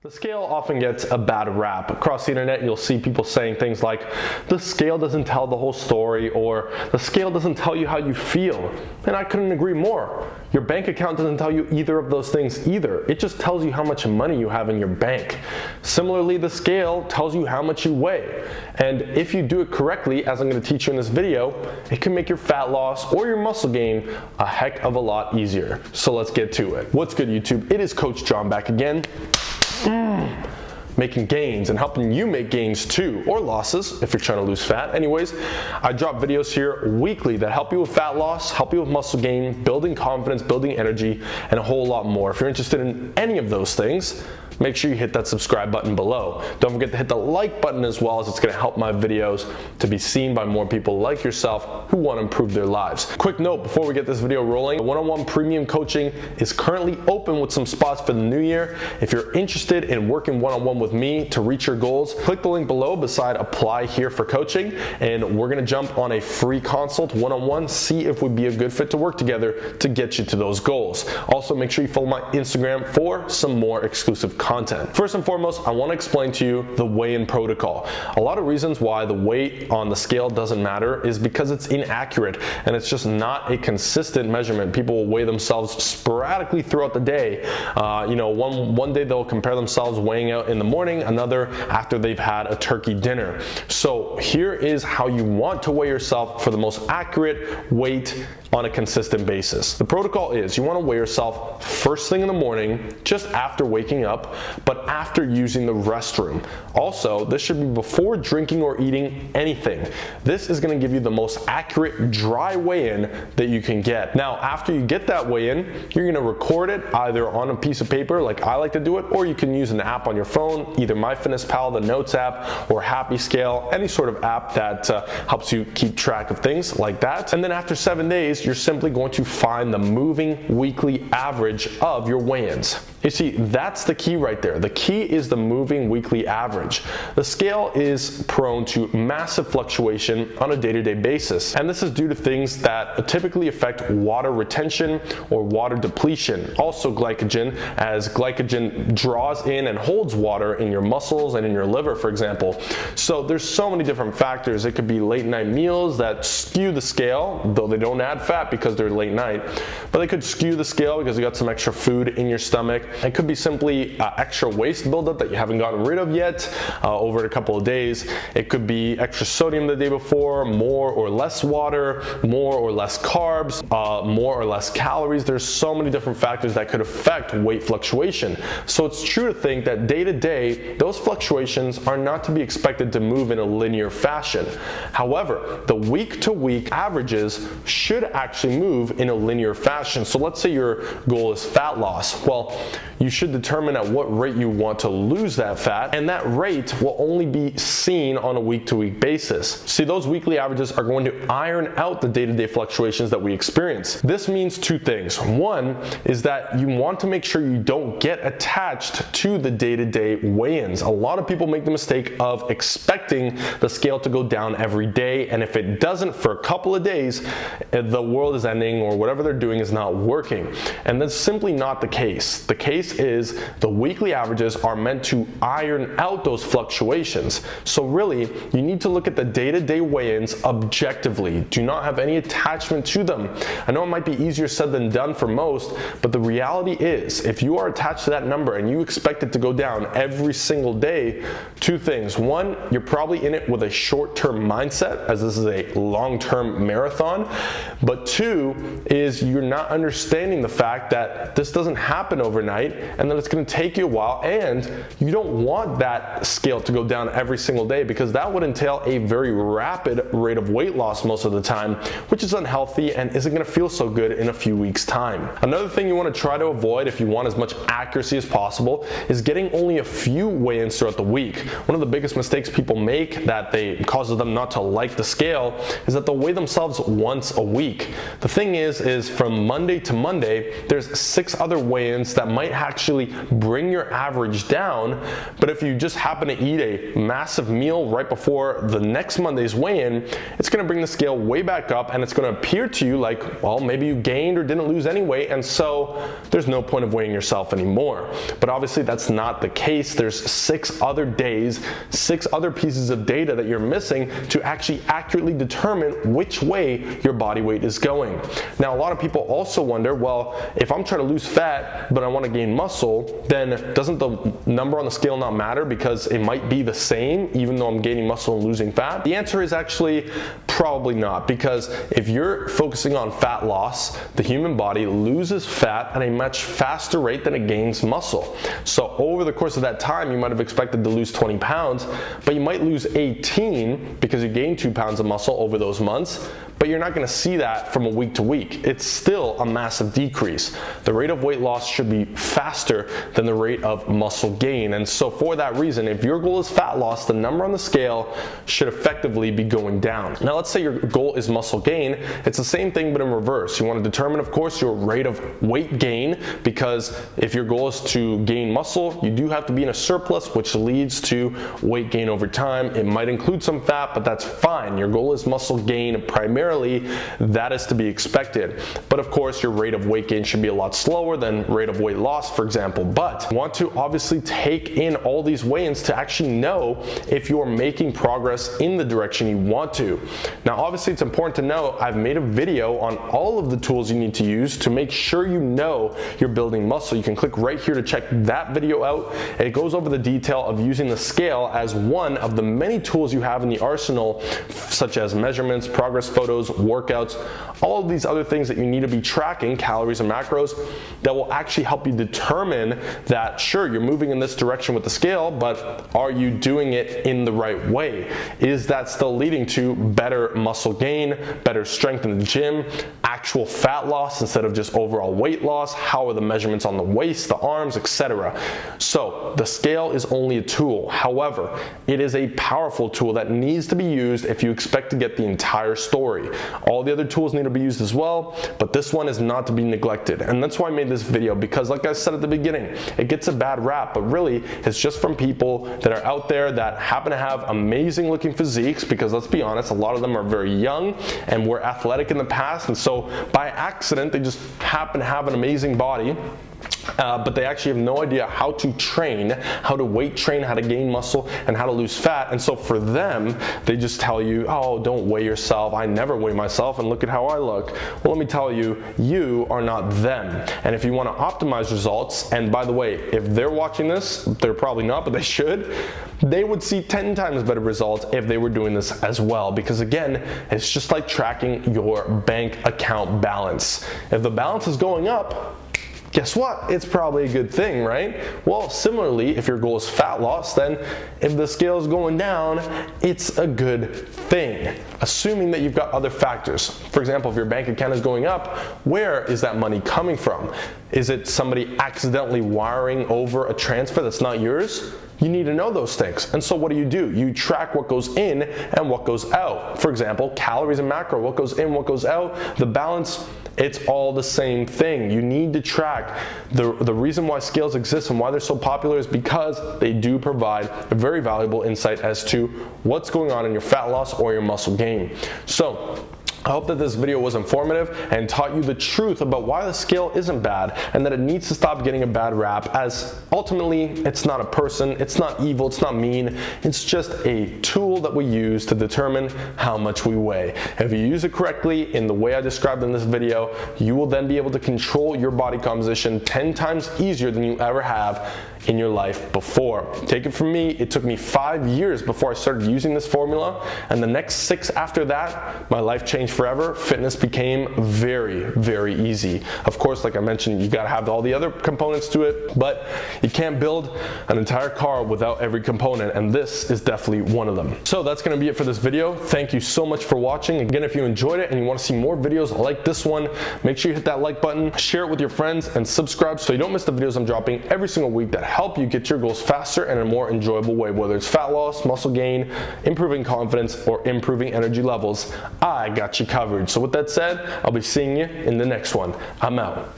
The scale often gets a bad rap. Across the internet, you'll see people saying things like, the scale doesn't tell the whole story, or the scale doesn't tell you how you feel. And I couldn't agree more. Your bank account doesn't tell you either of those things either. It just tells you how much money you have in your bank. Similarly, the scale tells you how much you weigh. And if you do it correctly, as I'm going to teach you in this video, it can make your fat loss or your muscle gain a heck of a lot easier. So let's get to it. What's good, YouTube? It is Coach John back again. Making gains and helping you make gains too, or losses if you're trying to lose fat. Anyways, I drop videos here weekly that help you with fat loss, help you with muscle gain, building confidence, building energy, and a whole lot more. If you're interested in any of those things, make sure you hit that subscribe button below. Don't forget to hit the like button as well, as it's going to help my videos to be seen by more people like yourself who want to improve their lives. Quick note before we get this video rolling, one-on-one premium coaching is currently open with some spots for the new year. If you're interested in working one-on-one with me to reach your goals, click the link below beside apply here for coaching, and we're going to jump on a free consult one-on-one, see if we'd be a good fit to work together to get you to those goals. Also, make sure you follow my Instagram for some more exclusive content. First and foremost, I want to explain to you the weigh-in protocol. A lot of reasons why the weight on the scale doesn't matter is because it's inaccurate and it's just not a consistent measurement. People will weigh themselves sporadically throughout the day. One day they'll compare themselves weighing out in the morning, another after they've had a turkey dinner. So here is how you want to weigh yourself for the most accurate weight on a consistent basis. The protocol is you want to weigh yourself first thing in the morning, just after waking up, but after using the restroom. Also, this should be before drinking or eating anything. This is going to give you the most accurate dry weigh-in that you can get. Now, after you get that weigh-in, you're going to record it either on a piece of paper like I like to do it, or you can use an app on your phone, either MyFitnessPal, the Notes app, or Happy Scale, any sort of app that helps you keep track of things like that. And then after 7 days, you're simply going to find the moving weekly average of your weigh-ins. You see, that's the key right there. The key is the moving weekly average. The scale is prone to massive fluctuation on a day-to-day basis, and this is due to things that typically affect water retention or water depletion. Also glycogen, as glycogen draws in and holds water in your muscles and in your liver, for example. So there's so many different factors. It could be late night meals that skew the scale, though they don't add fat because they're late night, but they could skew the scale because you got some extra food in your stomach. It could be simply extra waste buildup that you haven't gotten rid of yet over a couple of days. It could be extra sodium the day before, more or less water, more or less carbs, more or less calories. There's so many different factors that could affect weight fluctuation. So it's true to think that day to day, those fluctuations are not to be expected to move in a linear fashion. However, the week to week averages should actually move in a linear fashion. So let's say your goal is fat loss. Well, you should determine at what rate you want to lose that fat, and that rate will only be seen on a week-to-week basis. See, those weekly averages are going to iron out the day-to-day fluctuations that we experience. This means two things. One is that you want to make sure you don't get attached to the day-to-day weigh-ins. A lot of people make the mistake of expecting the scale to go down every day, and if it doesn't for a couple of days, the world is ending or whatever they're doing is not working. And that's simply not the case. The case is the weekly averages are meant to iron out those fluctuations. So really, you need to look at the day-to-day weigh-ins objectively. Do not have any attachment to them. I know it might be easier said than done for most, but the reality is, if you are attached to that number and you expect it to go down every single day, two things. One, you're probably in it with a short-term mindset, as this is a long-term marathon. But two is you're not understanding the fact that this doesn't happen overnight, and that it's going to take you a while, and you don't want that scale to go down every single day, because that would entail a very rapid rate of weight loss most of the time, which is unhealthy and isn't going to feel so good in a few weeks' time. Another thing you want to try to avoid if you want as much accuracy as possible is getting only a few weigh-ins throughout the week. One of the biggest mistakes people make that causes them not to like the scale is that they'll weigh themselves once a week. The thing is from Monday to Monday, there's 6 other weigh-ins that might might actually bring your average down. But if you just happen to eat a massive meal right before the next Monday's weigh-in, it's going to bring the scale way back up, and it's going to appear to you like, well, maybe you gained or didn't lose any weight, and so there's no point of weighing yourself anymore. But obviously that's not the case. There's 6 other days, 6 other pieces of data that you're missing to actually accurately determine which way your body weight is going. Now, a lot of people also wonder, well, if I'm trying to lose fat but I want to gain muscle, then doesn't the number on the scale not matter because it might be the same even though I'm gaining muscle and losing fat? The answer is actually probably not, because if you're focusing on fat loss, the human body loses fat at a much faster rate than it gains muscle. So over the course of that time, you might have expected to lose 20 pounds, but you might lose 18 because you gained 2 pounds of muscle over those months. But you're not going to see that from a week to week. It's still a massive decrease. The rate of weight loss should be faster than the rate of muscle gain. And so for that reason, if your goal is fat loss, the number on the scale should effectively be going down. Now, let's say your goal is muscle gain. It's the same thing, but in reverse. You want to determine, of course, your rate of weight gain, because if your goal is to gain muscle, you do have to be in a surplus, which leads to weight gain over time. It might include some fat, but that's fine. Your goal is muscle gain primarily. That is to be expected. But of course, your rate of weight gain should be a lot slower than rate of weight loss, for example. But you want to obviously take in all these weigh-ins to actually know if you're making progress in the direction you want to. Now, obviously, it's important to know I've made a video on all of the tools you need to use to make sure you know you're building muscle. You can click right here to check that video out. It goes over the detail of using the scale as one of the many tools you have in the arsenal, such as measurements, progress photos, workouts, all of these other things that you need to be tracking, calories and macros, that will actually help you determine that, sure, you're moving in this direction with the scale, but are you doing it in the right way? Is that still leading to better muscle gain, better strength in the gym, actual fat loss instead of just overall weight loss? How are the measurements on the waist, the arms, etc.? So the scale is only a tool. However, it is a powerful tool that needs to be used if you expect to get the entire story. All the other tools need to be used as well, but this one is not to be neglected. And that's why I made this video, because like I said at the beginning, it gets a bad rap, but really it's just from people that are out there that happen to have amazing looking physiques, because let's be honest, a lot of them are very young and were athletic in the past, and so by accident they just happen to have an amazing body. But they actually have no idea how to train, how to weight train, how to gain muscle, and how to lose fat. And so for them, they just tell you, oh, don't weigh yourself. I never weigh myself, and look at how I look. Well, let me tell you, you are not them. And if you want to optimize results, and by the way, if they're watching this, they're probably not, but they should, they would see 10 times better results if they were doing this as well. Because again, it's just like tracking your bank account balance. If the balance is going up, guess what? It's probably a good thing, right? Well, similarly, if your goal is fat loss, then if the scale is going down, it's a good thing, assuming that you've got other factors. For example, if your bank account is going up, where is that money coming from? Is it somebody accidentally wiring over a transfer that's not yours? You need to know those things. And so what do? You track what goes in and what goes out. For example, calories and macro, what goes in, what goes out, the balance, it's all the same thing. You need to track. The reason why scales exist and why they're so popular is because they do provide a very valuable insight as to what's going on in your fat loss or your muscle gain. So I hope that this video was informative and taught you the truth about why the scale isn't bad, and that it needs to stop getting a bad rap, as ultimately it's not a person, it's not evil, it's not mean, it's just a tool that we use to determine how much we weigh. If you use it correctly in the way I described in this video, you will then be able to control your body composition 10 times easier than you ever have in your life before. Take it from me, it took me 5 years before I started using this formula, and the next 6 after that, my life changed forever. Fitness became very, very easy. Of course, like I mentioned, you gotta have all the other components to it, but you can't build an entire car without every component, and this is definitely one of them. So that's gonna be it for this video. Thank you so much for watching. Again, if you enjoyed it and you wanna see more videos like this one, make sure you hit that like button, share it with your friends, and subscribe so you don't miss the videos I'm dropping every single week that help you get your goals faster and in a more enjoyable way, whether it's fat loss, muscle gain, improving confidence, or improving energy levels. I got you covered. So with that said, I'll be seeing you in the next one. I'm out.